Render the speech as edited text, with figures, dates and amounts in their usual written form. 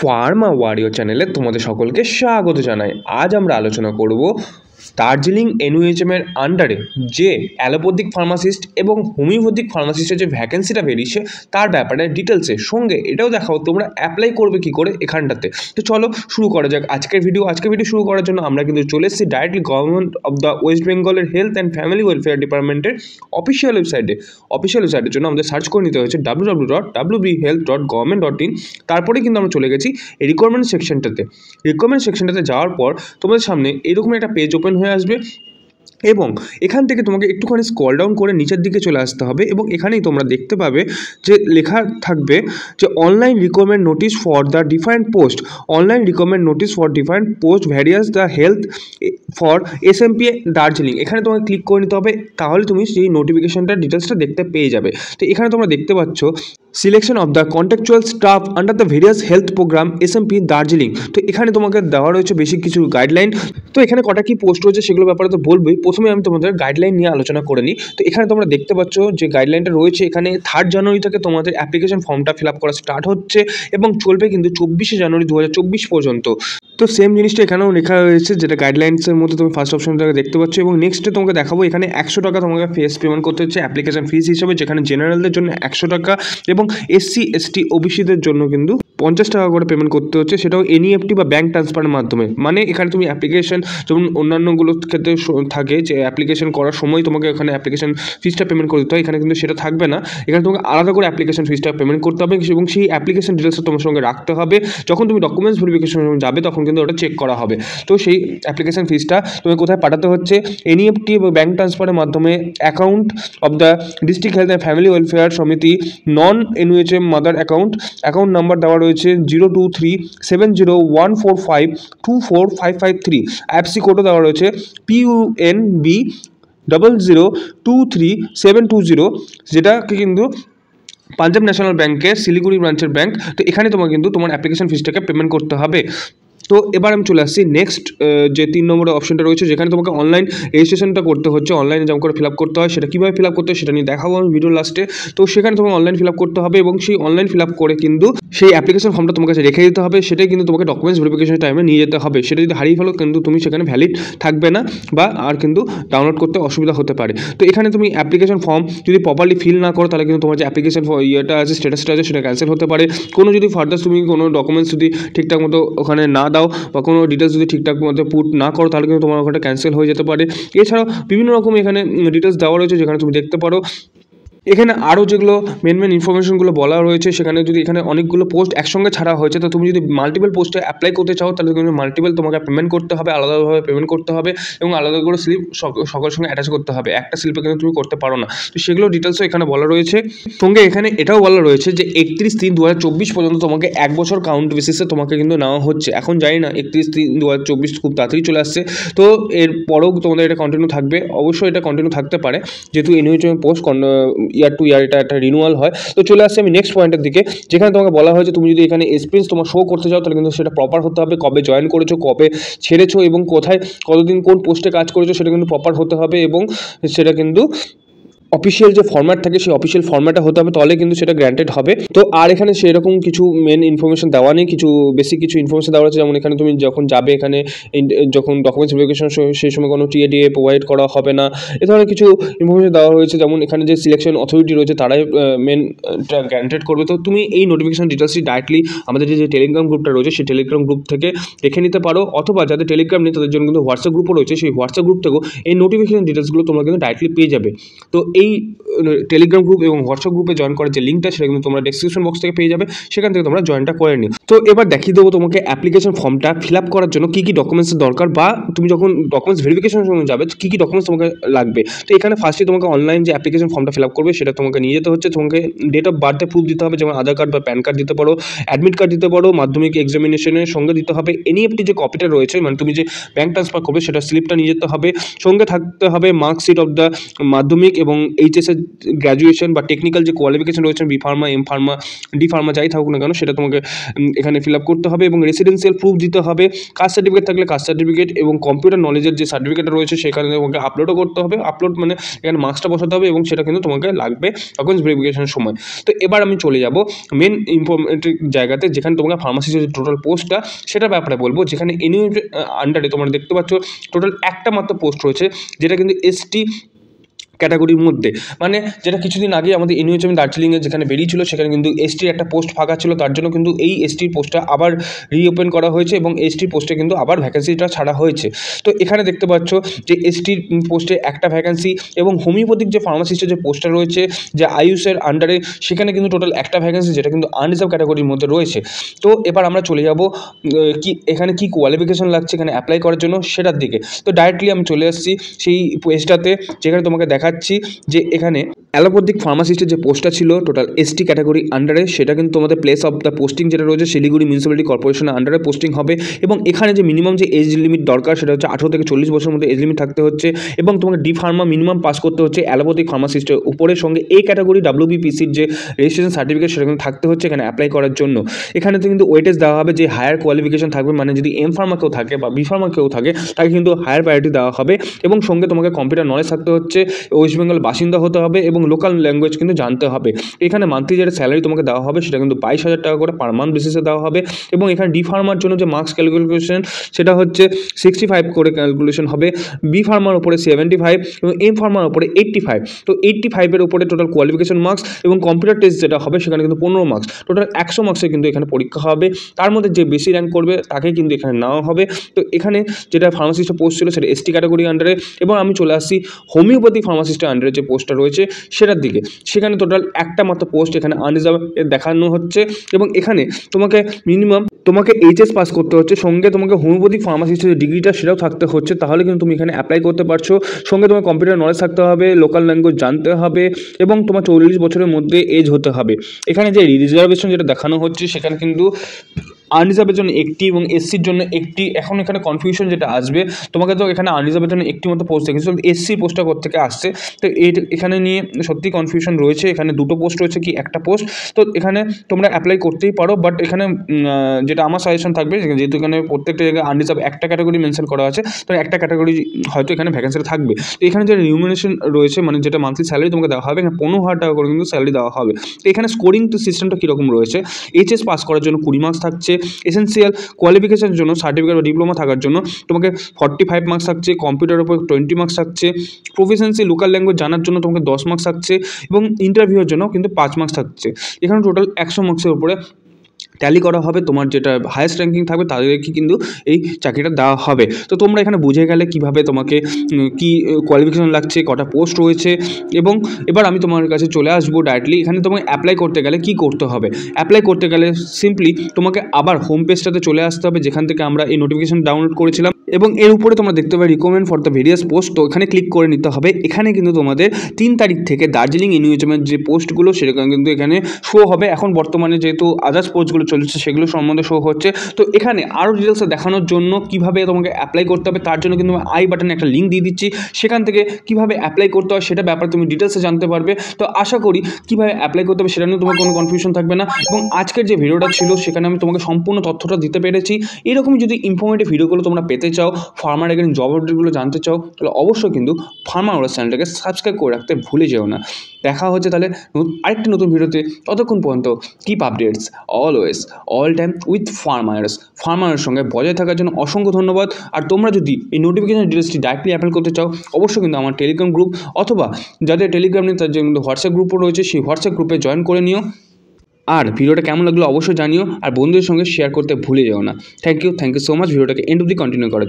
Pharma warrior চ্যানেলে তোমাদের সকলকে স্বাগত জানাই। আজ আমরা আলোচনা করব দার্জিলিং এনইউএইচএমের আন্ডারে যে অ্যালোপ্যাথিক ফার্মাসিস্ট এবং হোমিওপ্যাথিক ফার্মাসিস্টের যে ভ্যাকেন্সিটা বেরিয়েছে তার ব্যাপারে ডিটেলসে, সঙ্গে এটাও দেখাও তোমরা অ্যাপ্লাই করবে কী করে এখানটাতে। তো চলো শুরু করা যাক আজকের ভিডিও শুরু করার জন্য আমরা কিন্তু চলে এসেছি directly government of the West বেঙ্গলের হেলথ অ্যান্ড ফ্যামিলি ওয়েলফেয়ার ডিপার্টমেন্টের অফিসিয়াল ওয়েবসাইটের জন্য আমাদের সার্চ করে নিতে হয়েছে www.wbhealth.government.in। তারপরে কিন্তু আমরা চলে গেছি রিকোয়ারমেন্ট সেকশনটাতে যাওয়ার পর তোমাদের সামনে এরকম একটা পেজ ওপেন হয়ে আসবে এবং এখান থেকে তোমাকে একটুখানি স্ক্রল ডাউন করে নিচের দিকে চলে আসতে হবে এবং এখানেই তোমরা দেখতে পাবে যে লেখা থাকবে যে online requirement notice for the different post various the health for SMPA Darjeeling. এখানে তোমাকে ক্লিক করে নিতে হবে, তাহলে তুমি সেই নোটিফিকেশনটার ডিটেলসটা দেখতে পেয়ে যাবে। তো এখানে তোমরা দেখতে পাচ্ছ selection of the contractual staff under the various health program SMP Darjeeling. তো এখানে তোমাকে দেওয়া রয়েছে বেশি কিছু গাইডলাইন। তো এখানে কটা কি পোস্ট রয়েছে সেগুলো ব্যাপারে তো বলবোই, প্রথমে আমি তোমাদের গাইডলাইন নিয়ে আলোচনা করে নিই। তো এখানে তোমরা দেখতে পাচ্ছ যে গাইডলাইনটা রয়েছে, এখানে 3 জানুয়ারি থেকে তোমাদের অ্যাপ্লিকেশন ফর্মটা ফিল আপ করা স্টার্ট হচ্ছে এবং চলবে কিন্তু 24 জানুয়ারি 2024 পর্যন্ত। তো সেম জিনিসটা এখানেও লেখা রয়েছে, যেটা গাইডলাইন্সের মধ্যে তুমি ফার্স্ট অপশনটাকে দেখতে পাচ্ছ। এবং নেক্সটে তোমাকে দেখাবো এখানে 100 টাকা তোমাকে পেমেন্ট করতে হচ্ছে অ্যাপ্লিকেশন ফিস হিসেবে, যেখানে জেনারেলদের জন্য 100 টাকা এবং এসসি এসটি ওবিসিদের জন্য কিন্তু 50 টাকা করে পেমেন্ট করতে হচ্ছে, সেটাও এনইএফটি বা ব্যাঙ্ক ট্রান্সফারের মাধ্যমে। মানে এখানে তুমি অ্যাপ্লিকেশন যেমন অন্যান্যগুলোর ক্ষেত্রে থাকে যে অ্যাপ্লিকেশন করার সময় তোমাকে এখানে অ্যাপ্লিকেশন ফিসটা পেমেন্ট করতে হয়, এখানে কিন্তু সেটা থাকবে না। এখানে তোমাকে আলাদা করে অ্যাপ্লিকেশন ফিসটা পেমেন্ট করতে হবে এবং সেই অ্যাপ্লিকেশন ডিটেলসটা তোমার সঙ্গে রাখতে হবে। যখন তুমি ডকুমেন্টস ভেরিফিকেশন যাবে তখন কিন্তু ওটা চেক করা হবে। তো সেই অ্যাপ্লিকেশন ফিসটা তুমি কোথায় পাঠাতে হচ্ছে, এনইএফটি এবং ব্যাঙ্ক ট্রান্সফারের মাধ্যমে account of the district health and family welfare সমিতি নন এনইউএইচএম মাদার অ্যাকাউন্ট নাম্বার দেওয়া রয়েছে 0237014524553। আইএফসি কোডও দেওয়া রয়েছে PUNB 0023720, যেটাকে কিন্তু পাঞ্জাব ন্যাশনাল ব্যাঙ্কের শিলিগুড়ি ব্রাঞ্চের ব্যাঙ্ক। তো এখানে তোমাকে কিন্তু তোমার অ্যাপ্লিকেশন ফিসটাকে পেমেন্ট করতে হবে। তো এবার আমি চলে আসছি নেক্সট যে 3 নম্বরের অপশনটা রয়েছে, যেখানে তোমাকে অনলাইন রেজিস্ট্রেশনটা করতে হচ্ছে, অনলাইনে যেমন করে ফিল আপ করতে হয়, সেটা কীভাবে ফিল আপ করতে হয় সেটা নিয়ে দেখাবো আমি ভিডিও লাস্টে। তো সেখানে তোমাকে অনলাইন ফিল আপ করতে হবে এবং সেই অনলাইন ফিল আপ করে কিন্তু সেই অ্যাপ্লিকেশন ফর্মটা তোমার কাছে রেখে দিতে হবে। সেটাই কিন্তু তোমাকে ডকুমেন্টস ভেরিফিকেশনের টাইমে নিয়ে যেতে হবে। সেটা যদি হারিয়ে ফেলো কিন্তু তুমি সেখানে ভ্যালিড থাকবে না বা আর কিন্তু ডাউনলোড করতে অসুবিধা হতে পারে। তো এখানে তুমি অ্যাপ্লিকেশন ফর্ম যদি প্রপারলি ফিল না করো তাহলে কিন্তু তোমার যে অ্যাপ্লিকেশন ইয়েটা আছে, স্ট্যাটাসটা আছে, সেটা ক্যান্সেল হতে পারে। কোনো যদি ফার্দার তুমি কোনো ডকুমেন্টস যদি ঠিকঠাক মতো ওখানে না দাও বা কোনো ডিটেলস যদি ঠিকঠাক মতো পুট না করো তাহলে কিন্তু তোমার ওখানটা ক্যান্সেল হয়ে যেতে পারে। এছাড়াও বিভিন্ন রকম এখানে ডিটেলস দেওয়া রয়েছে, যেখানে তুমি দেখতে পারো এখানে আরও যেগুলো মেন ইনফরমেশনগুলো বলা রয়েছে। সেখানে যদি এখানে অনেকগুলো পোস্ট একসঙ্গে ছাড়া হয়েছে, তো তুমি যদি মাল্টিপল পোস্টে অ্যাপ্লাই করতে চাও তাহলে কিন্তু মাল্টিপল তোমাকে পেমেন্ট করতে হবে, আলাদাভাবে পেমেন্ট করতে হবে এবং আলাদা করে স্লিপ সকলের সঙ্গে অ্যাটাচ করতে হবে। একটা স্লিপে কিন্তু তুমি করতে পারো না। তো সেগুলো ডিটেলসও এখানে বলা রয়েছে। সঙ্গে এখানে এটাও বলা রয়েছে যে 31/3/2024 পর্যন্ত তোমাকে 1 বছর কাউন্ট বেসিসে তোমাকে কিন্তু নেওয়া হচ্ছে। এখন জানি না 31/3/2024 খুব তাড়াতাড়ি চলে আসছে, তো এর পরেও তোমাদের এটা কন্টিনিউ থাকবে। অবশ্যই এটা কন্টিনিউ থাকতে পারে, যেহেতু এনইউএইচএম পোস্ট ইয়ার টু ইয়ার এটা একটা রিনিউয়াল হয়। তো চলে আসছে আমি নেক্সট পয়েন্টের দিকে, যেখানে তোমাকে বলা হয়েছে তুমি যদি এখানে এক্সপিরিয়েন্স তোমার শো করতে চাও তাহলে কিন্তু সেটা প্রপার হতে হবে। কবে জয়েন করেছো, কবে ছেড়েছো এবং কোথায় কতদিন কোন পোস্টে কাজ করেছো সেটা কিন্তু প্রপার হতে হবে এবং সেটা কিন্তু অফিসিয়াল যে ফরম্যাট থাকে সেই অফিসিয়াল ফরম্যাটে হতে হবে, তাহলে কিন্তু সেটা গ্র্যান্টেড হবে। তো আর এখানে সেরকম কিছু মেন ইনফরমেশন দেওয়া নেই, কিছু বেসিক কিছু ইনফরমেশন দেওয়া আছে। যেমন এখানে তুমি যখন যাবে, এখানে যখন ডকুমেন্টস ভেরিফিকেশন সেই সময় কোনো টিএডিএ প্রোভাইড করা হবে না, এ ধরনের কিছু ইনফরমেশন দেওয়া হয়েছে। যেমন এখানে যে সিলেকশন অথরিটি রয়েছে তারাই মেনটা গ্র্যান্টেড করবে। তো তুমি এই নোটিফিকেশন ডিটেলসটি ডাইরেক্টলি আমাদের যে টেলিগ্রাম গ্রুপটা রয়েছে সেই টেলিগ্রাম গ্রুপ থেকে দেখে নিতে পারো, অথবা যাদের টেলিগ্রাম নেই তাদের জন্য কিন্তু হোয়াটসঅ্যাপ গ্রুপও রয়েছে, সেই হোয়াটসঅ্যাপ গ্রুপ থেকেও এই নোটিফিকেশন ডিটেলসগুলো তোমরা কিন্তু ডাইরেক্টলি পেয়ে যাবে। তো এই টেলিগ্রাম গ্রুপ এবং হোয়াটসঅ্যাপ গ্রুপে জয়েন করার যে লিঙ্কটা সেটা কিন্তু তোমরা ডেসক্রিপশন বক্স থেকে পেয়ে যাবে, সেখান থেকে তোমরা জয়েনটা করে নিও। তো এবার দেখিয়ে দেবো তোমাকে অ্যাপ্লিকেশন ফর্মটা ফিল আপ করার জন্য কী কী ডকুমেন্টসের দরকার, বা তুমি যখন ডকুমেন্টস ভেরিফিকেশনের জন্য যাবে কী কী ডকুমেন্টস তোমাকে লাগবে। তো এখানে ফার্স্টে তোমাকে অনলাইন যে অ্যাপ্লিকেশন ফর্মটা ফিল আপ করবে সেটা তোমাকে নিয়ে যেতে হচ্ছে। তোমাকে ডেট অফ বার্থে প্রুফ দিতে হবে, যেমন আধার কার্ড বা প্যান কার্ড দিতে পারো, অ্যাডমিট কার্ড দিতে পারো, মাধ্যমিক এক্সামিনেশনের সঙ্গে দিতে হবে, এনইএফটি যে কপিটা রয়েছে মানে তুমি যে ব্যাঙ্ক ট্রান্সফার করবে সেটা স্লিপটা নিয়ে যেতে হবে, সঙ্গে থাকতে হবে মার্কশিট অফ দ্য মাধ্যমিক এবং এইচএসের গ্র্যাজুয়েশন বা টেকনিক্যাল যে কোয়ালিফিকেশন রয়েছে B pharma, M pharma, D pharma যাই থাকুক না কেন সেটা তোমাকে এখানে ফিল আপ করতে হবে এবং রেসিডেন্সিয়াল প্রুফ দিতে হবে। কাস্ট সার্টিফিকেট থাকলে কাস্ট সার্টিফিকেট এবং কম্পিউটার নলেজের যে সার্টিফিকেট রয়েছে সেখানে তোমাকে আপলোডও করতে হবে। আপলোড মানে এখানে মার্কসটা বসাতে হবে এবং সেটা কিন্তু তোমাকে লাগবে ডকুমেন্টস ভেরিফিকেশনের সময়। তো এবার আমি চলে যাব মেন ইম্পর্টেন্ট জায়গাতে, যেখানে তোমাকে ফার্মাসিস্টের যে টোটাল পোস্টটা সেটার ব্যাপারে বলবো। যেখানে এনইউএম আন্ডারে তোমরা দেখতে পাচ্ছ টোটাল একটা মাত্র পোস্ট রয়েছে, যেটা কিন্তু এসটি ক্যাটাগরির মধ্যে, মানে যেটা কিছুদিন আগে আমাদের এনইউএচএম দার্জিলিংয়ে যেখানে বেরিয়েছিল সেখানে কিন্তু এসটির একটা পোস্ট ফাঁকা ছিল, তার জন্য কিন্তু এই এসটির পোস্টটা আবার রিওপেন করা হয়েছে এবং এসটির পোস্টে কিন্তু আবার ভ্যাকেন্সিটা ছাড়া হয়েছে। তো এখানে দেখতে পাচ্ছ যে এসটির পোস্টে একটা ভ্যাকেন্সি এবং হোমিওপ্যাথিক যে ফার্মাসিস্টের যে পোস্টটা রয়েছে যে আয়ুষের আন্ডারে সেখানে কিন্তু টোটাল একটা ভ্যাকেন্সি, যেটা কিন্তু আনরিজার্ভ ক্যাটাগরির মধ্যে রয়েছে। তো এবার আমরা চলে যাব কি এখানে কি কোয়ালিফিকেশন লাগছে এখানে অ্যাপ্লাই করার জন্য সেটার দিকে। তো ডাইরেক্টলি আমি চলে আসছি সেই পোস্টটাতে, যেখানে তোমাকে দেখাচ্ছি যে এখানে অ্যালোপ্যাথিক ফার্মাসিস্টের যে পোস্টটা ছিল টোটাল এসটি ক্যাটাগরি আন্ডারে, সেটা কিন্তু তোমাদের প্লেস অফ দ্য পোস্টিং যেটা রয়েছে শিলিগুড়ি মিউনিসিপ্যালিটি কর্পোরেশনের আন্ডারে পোস্টিং হবে। এবং এখানে যে মিনিমাম যে এজ লিমিট দরকার সেটা হচ্ছে 18 থেকে 40 বছরের মধ্যে এজ লিমিট থাকতে হচ্ছে এবং তোমাকে ডি ফার্মা মিনিমাম পাস করতে হচ্ছে অ্যালোপ্যাথিক ফার্মাসিস্টের উপরের সঙ্গে এই ক্যাটাগরি ডাব্লিউবিপিসির যে রেজিস্ট্রেশন সার্টিফিকেট সেটা কিন্তু থাকতে হচ্ছে এখানে অ্যাপ্লাই করার জন্য। এখানে তো কিন্তু ওয়েটেজ দেওয়া হবে যে হায়ার কোয়ালিফিকেশন থাকবে, মানে যদি এম ফার্মা কেউ থাকে বা বি ফার্মা কেউ থাকে তাকে কিন্তু হায়ার প্রায়োরিটি দেওয়া হবে এবং সঙ্গে তোমাকে কম্পিউটার নলেজ থাকতে হচ্ছে, ওয়েস্ট বেঙ্গল বাসিন্দা হতে হবে এবং লোকাল ল্যাঙ্গুয়েজ কিন্তু জানতে হবে। এখানে মান্থলি যেটা স্যালারি তোমাকে দেওয়া হবে সেটা কিন্তু 22,000 টাকা করে পার মান্থ বেসিসে দেওয়া হবে এবং এখানে ডি ফার্মার জন্য যে মার্কস ক্যালকুলেশন সেটা হচ্ছে 65 করে ক্যালকুলেশন হবে, বি ফার্মার উপরে 75 এবং এম ফার্মার উপরে 85। তো 85-এর উপরে টোটাল কোয়ালিফিকেশন মার্কস এবং কম্পিউটার টেস্ট যেটা হবে সেখানে কিন্তু 15 মার্কস, টোটাল 100 মার্কসের কিন্তু এখানে পরীক্ষা হবে। তার মধ্যে যে বেশি র্যাঙ্ক করবে তাকে কিন্তু এখানে নেওয়া হবে। তো এখানে যেটা ফার্মাসিস্টের পোস্ট ছিল সেটা এসটি ক্যাটাগরি আন্ডারে এবং আমি চলে আসছি হোমিওপ্যাথি ফার্মাসিস্টের আন্ডারে যে পোস্টটা রয়েছে সেটার দিকে। সেখানে টোটাল একটা মাত্র পোস্ট এখানে আনরিজার্ভ দেখানো হচ্ছে এবং এখানে তোমাকে মিনিমাম তোমাকে এইচএস পাস করতে হচ্ছে, সঙ্গে তোমাকে হোমিওপ্যাথি ফার্মাসিস্টের যে ডিগ্রিটা সেটাও থাকতে হচ্ছে, তাহলে কিন্তু তুমি এখানে অ্যাপ্লাই করতে পারছো। সঙ্গে তোমার কম্পিউটার নলেজ থাকতে হবে, লোকাল ল্যাঙ্গুয়েজ জানতে হবে এবং তোমার 40 বছরের মধ্যে এজ হতে হবে। এখানে যে রিজার্ভেশন যেটা দেখানো হচ্ছে সেখানে কিন্তু আনরিজার্ভের জন্য একটি এবং এসসির জন্য একটি। এখন এখানে কনফিউশন যেটা আসবে, তোমাকে তো এখানে আনরিজার্ভের জন্য একটি মতো পোস্ট দেখেছো, এসসি পোস্টটা কোথেকে আসছে, তো এখানে নিয়ে সত্যি কনফিউশন রয়েছে। এখানে দুটো পোস্ট রয়েছে কি একটা পোস্ট, তো এখানে তোমরা অ্যাপ্লাই করতেই পারো, বাট এখানে যেটা আমার সাজেশন থাকবে যেহেতু এখানে প্রত্যেকটা জায়গায় আনরিজার্ভ একটা ক্যাটাগরি মেনশন করা আছে, তো একটা ক্যাটাগরি হয়তো এখানে ভ্যাকেন্সিটা থাকবে। তো এখানে যে রিমিউনারেশন রয়েছে মানে যেটা মান্থলি স্যালারি তোমাকে দেওয়া হবে, এখানে 15,000 টাকা করে কিন্তু স্যালারি দেওয়া হবে। তো এখানে স্কোরিং সিস্টেমটা কীরকম রয়েছে, এইচএস পাস করার জন্য 20 মার্কস থাকছে, এসেন্সিয়াল কোয়ালিফিকেশনের জন্য সার্টিফিকেট বা ডিপ্লোমা থাকার জন্য তোমাকে 45 মার্কস থাকছে, কম্পিউটারের উপর 20 মার্কস থাকছে, প্রফিসিয়েন্সি লোকাল ল্যাঙ্গুয়েজ জানার জন্য তোমাকে 10 মার্কস থাকছে এবং ইন্টারভিউয়ের জন্য কিন্তু 5 মার্কস থাকছে। এখানে টোটাল 100 মার্কসের উপরে ট্যালি করা হবে, তোমার যেটা হায়েস্ট র্যাঙ্কিং থাকবে তাদেরকে কিন্তু এই চাকরিটা দেওয়া হবে। তো তোমরা এখানে বুঝে গেলে কীভাবে তোমাকে কি কোয়ালিফিকেশন লাগছে, কটা পোস্ট রয়েছে। এবং এবার আমি তোমার কাছে চলে আসবো ডাইরেক্টলি, এখানে তোমাকে অ্যাপ্লাই করতে গেলে কি করতে হবে। অ্যাপ্লাই করতে গেলে সিম্পলি তোমাকে আবার হোম পেজটাতে চলে আসতে হবে যেখান থেকে আমরা এই নোটিফিকেশন ডাউনলোড করেছিলাম এবং এর উপরে তোমরা দেখতে পাবে recommend for the various post, তো এখানে ক্লিক করে নিতে হবে। এখানে কিন্তু তোমাদের 3 তারিখ থেকে দার্জিলিং এনইউএচএমের যে পোস্টগুলো সেরকম কিন্তু এখানে শো হবে। এখন বর্তমানে যেহেতু আদার্স পোস্টগুলো চলছে সেগুলো সম্বন্ধে শো হচ্ছে। তো এখানে আরও ডিটেলসে দেখানোর জন্য কীভাবে তোমাকে অ্যাপ্লাই করতে হবে তার জন্য কিন্তু আই বাটনে একটা লিঙ্ক দিয়ে দিচ্ছি, সেখান থেকে কীভাবে অ্যাপ্লাই করতে হয় সেটা ব্যাপারে তুমি ডিটেলসে জানতে পারবে। তো আশা করি কীভাবে অ্যাপ্লাই করতে হবে সেটা নিয়ে তোমার কোনো কনফিউশন থাকবে না। এবং আজকের যে ভিডিওটা ছিল সেখানে আমি তোমাকে সম্পূর্ণ তথ্যটা দিতে পেরেছি। এরকমই যদি ইনফরমেটিভ ভিডিওগুলো তোমরা পেতে চাও, ফার্মার এগেইন জব আপডেটগুলো জানতে চাও, তাহলে অবশ্যই কিন্তু ফার্মার ওয়ার্স চ্যানেলটাকে সাবস্ক্রাইব করে রাখতে ভুলে যেও না। দেখা হচ্ছে তাহলে আরেকটি নতুন ভিডিওতে, ততক্ষণ পর্যন্ত keep updates always all time with ফার্মারের সঙ্গে বজায় থাকার জন্য অসংখ্য ধন্যবাদ। আর তোমরা যদি এই নোটিফিকেশন ডিটেলসটি ডাইরেক্টলি অ্যাপ্লাই করতে চাও অবশ্যই কিন্তু আমার টেলিগ্রাম গ্রুপ অথবা যাদের টেলিগ্রাম নেই তার জন্য হোয়াটসঅ্যাপ গ্রুপও রয়েছে, সেই হোয়াটসঅ্যাপ গ্রুপে জয়েন করে নিও। আর ভিডিওটা কেমন লাগলো অবশ্যই জানিও আর বন্ধুদের সঙ্গে শেয়ার করতে ভুলে যেও না। থ্যাংক ইউ সো মাচ ভিডিওটাকে এন্ড অবধি কন্টিনিউ করে।